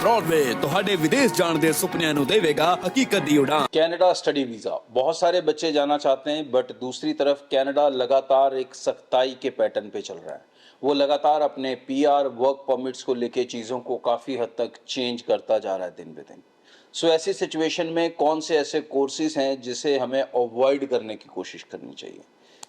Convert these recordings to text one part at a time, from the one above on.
Broadway ਤੁਹਾਡੇ ਵਿਦੇਸ਼ ਜਾਣ ਦੇ ਸੁਪਨਿਆਂ ਨੂੰ ਦੇਵੇਗਾ ਹਕੀਕਤ ਦੀ ਉਡਾਨ। कनाडा स्टडी वीज़ा बहुत सारे बच्चे जाना चाहते हैं, बट दूसरी तरफ कनाडा लगातार एक सख्ताई के पैटर्न पे चल रहा है। वो लगातार अपने पीआर वर्क परमिट्स को लेके चीज़ों को काफ़ी हद तक चेंज करता जा रहा है दिन ब दिन। सो ऐसी सिचुएशन में कौन से ऐसे कोर्सेज हैं जिसे हमें अवॉइड करने की कोशिश करनी चाहिए।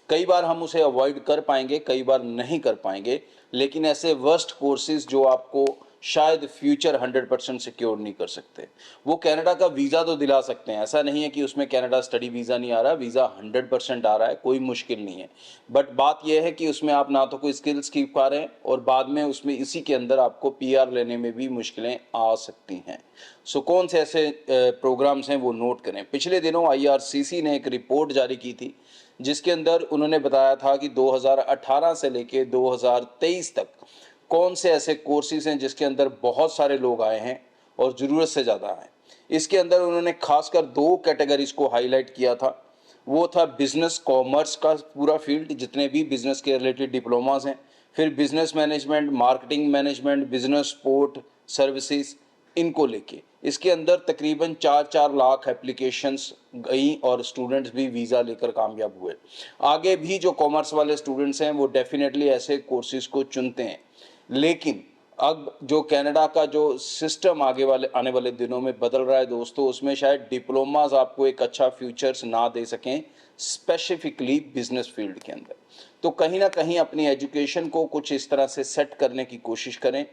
कई बार हम उसे अवॉइड कर पाएंगे, कई बार नहीं कर पाएंगे, लेकिन ऐसे वर्स्ट कोर्सेज जो आपको शायद फ्यूचर 100% सिक्योर नहीं कर सकते, वो कनाडा का वीज़ा तो दिला सकते हैं। ऐसा नहीं है कि उसमें कनाडा स्टडी वीज़ा नहीं आ रहा, वीज़ा 100% आ रहा है, कोई मुश्किल नहीं है। बट बात यह है कि उसमें आप ना तो कोई स्किल्स सीख पा रहे हैं और बाद में उसमें इसी के अंदर आपको पीआर लेने में भी मुश्किलें आ सकती हैं। सो कौन से ऐसे प्रोग्राम्स हैं वो नोट करें। पिछले दिनों IRCC ने एक रिपोर्ट जारी की थी जिसके अंदर उन्होंने बताया था कि 2018 से लेके 2023 तक कौन से ऐसे कोर्सेज हैं जिसके अंदर बहुत सारे लोग आए हैं और ज़रूरत से ज़्यादा आए। इसके अंदर उन्होंने खासकर 2 कैटेगरीज को हाईलाइट किया था। वो था बिजनेस कॉमर्स का पूरा फील्ड, जितने भी बिजनेस के रिलेटेड डिप्लोमास हैं, फिर business management, marketing management, business support services, इनको लेके इसके अंदर तकरीबन 4-4 लाख एप्लीकेशंस गई और स्टूडेंट्स भी वीज़ा लेकर कामयाब हुए। आगे भी जो कॉमर्स वाले स्टूडेंट्स हैं वो डेफिनेटली ऐसे कोर्सेज को चुनते हैं, लेकिन अब जो कनाडा का जो सिस्टम आने वाले दिनों में बदल रहा है दोस्तों, उसमें शायद डिप्लोमास आपको एक अच्छा फ्यूचर्स ना दे सकें, स्पेसिफिकली बिजनेस फील्ड के अंदर। तो कहीं ना कहीं अपनी एजुकेशन को कुछ इस तरह से सेट करने की कोशिश करें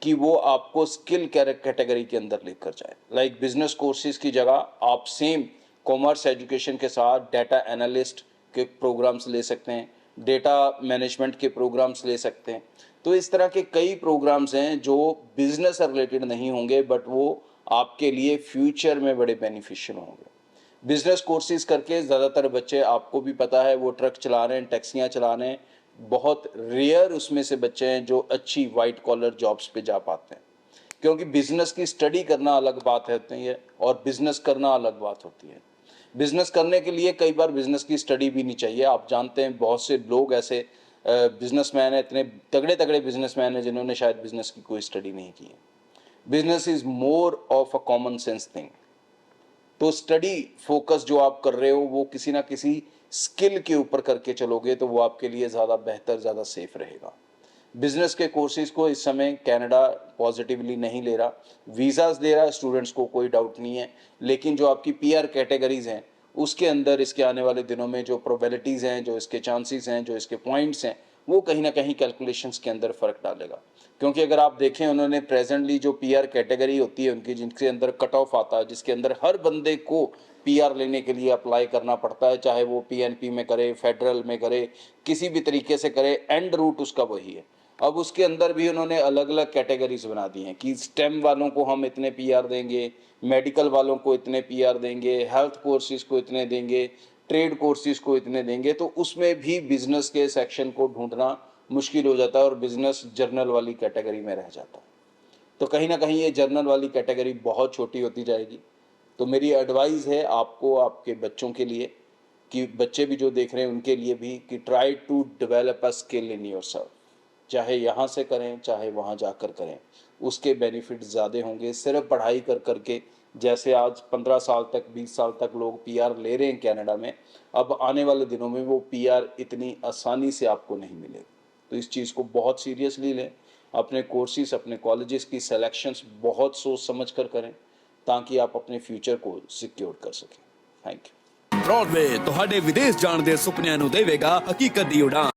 कि वो आपको स्किल कैटेगरी के अंदर लेकर जाए। लाइक बिजनेस कोर्सेज की जगह आप सेम कॉमर्स एजुकेशन के साथ डाटा एनालिस्ट के प्रोग्राम्स ले सकते हैं, डेटा मैनेजमेंट के प्रोग्राम्स ले सकते हैं। तो इस तरह के कई प्रोग्राम्स हैं जो बिजनेस से रिलेटेड नहीं होंगे, बट वो आपके लिए फ्यूचर में बड़े बेनिफिशियल होंगे। बिजनेस कोर्सेज करके ज़्यादातर बच्चे, आपको भी पता है, वो ट्रक चला रहे हैं, टैक्सियाँ चला रहे हैं। बहुत रेयर उसमें से बच्चे हैं जो अच्छी वाइट कॉलर जॉब्स पे जा पाते हैं, क्योंकि बिजनेस की स्टडी करना अलग बात होती है और बिजनेस करना अलग बात होती है। बिजनेस करने के लिए कई बार बिजनेस की स्टडी भी नहीं चाहिए। आप जानते हैं बहुत से लोग ऐसे बिजनेसमैन हैं, इतने तगड़े तगड़े बिजनेसमैन हैं जिन्होंने शायद बिजनेस की कोई स्टडी नहीं की है। Business is more of a common sense thing. तो स्टडी फोकस जो आप कर रहे हो वो किसी ना किसी स्किल के ऊपर करके चलोगे तो वो आपके लिए ज़्यादा बेहतर, ज़्यादा सेफ रहेगा। बिजनेस के कोर्सेज को इस समय कनाडा पॉजिटिवली नहीं ले रहा, वीज़ाज दे रहा है स्टूडेंट्स को, कोई डाउट नहीं है, लेकिन जो आपकी पीआर कैटेगरीज हैं उसके अंदर इसके आने वाले दिनों में जो प्रोबेबिलिटीज़ हैं, जो इसके चांसेस हैं, जो इसके पॉइंट्स हैं, वो कहीं ना कहीं कैलकुलेशंस के अंदर फ़र्क डालेगा। क्योंकि अगर आप देखें, उन्होंने प्रेजेंटली जो पीआर कैटेगरी होती है उनकी, जिनके अंदर कट ऑफ आता है, जिसके अंदर हर बंदे को पीआर लेने के लिए अप्लाई करना पड़ता है, चाहे वो पीएनपी में करे, फेडरल में करे, किसी भी तरीके से करे, एंड रूट उसका वही है। अब उसके अंदर भी उन्होंने अलग अलग कैटेगरीज बना दी हैं कि स्टेम वालों को हम इतने पीआर देंगे, मेडिकल वालों को इतने पीआर देंगे, हेल्थ कोर्सेज को इतने देंगे, ट्रेड कोर्सेज को इतने देंगे। तो उसमें भी बिजनेस के सेक्शन को ढूंढना मुश्किल हो जाता है और बिजनेस जर्नल वाली कैटेगरी में रह जाता है। तो कहीं ना कहीं ये जर्नल वाली कैटेगरी बहुत छोटी होती जाएगी। तो मेरी एडवाइस है आपको, आपके बच्चों के लिए, कि बच्चे भी जो देख रहे हैं उनके लिए भी, कि try to develop a skill in yourself. चाहे यहाँ से करें चाहे वहाँ जाकर करें, उसके बेनिफिट ज़्यादा होंगे। सिर्फ पढ़ाई कर करके, जैसे आज 15 साल तक, 20 साल तक लोग पीआर ले रहे हैं कनाडा में, अब आने वाले दिनों में वो पीआर इतनी आसानी से आपको नहीं मिलेगी। तो इस चीज़ को बहुत सीरियसली लें। अपने कोर्सेज, अपने कॉलेजेस की सिलेक्शंस बहुत सोच समझ कर करें ताकि आप अपने फ्यूचर को सिक्योर कर सकें। Thank you. ब्रॉडवे ਤੁਹਾਡੇ ਵਿਦੇਸ਼ ਜਾਣ ਦੇ ਸੁਪਨਿਆਂ ਨੂੰ ਦੇਵੇਗਾ ਹਕੀਕਤ ਦੀ ਉਡਾਨ।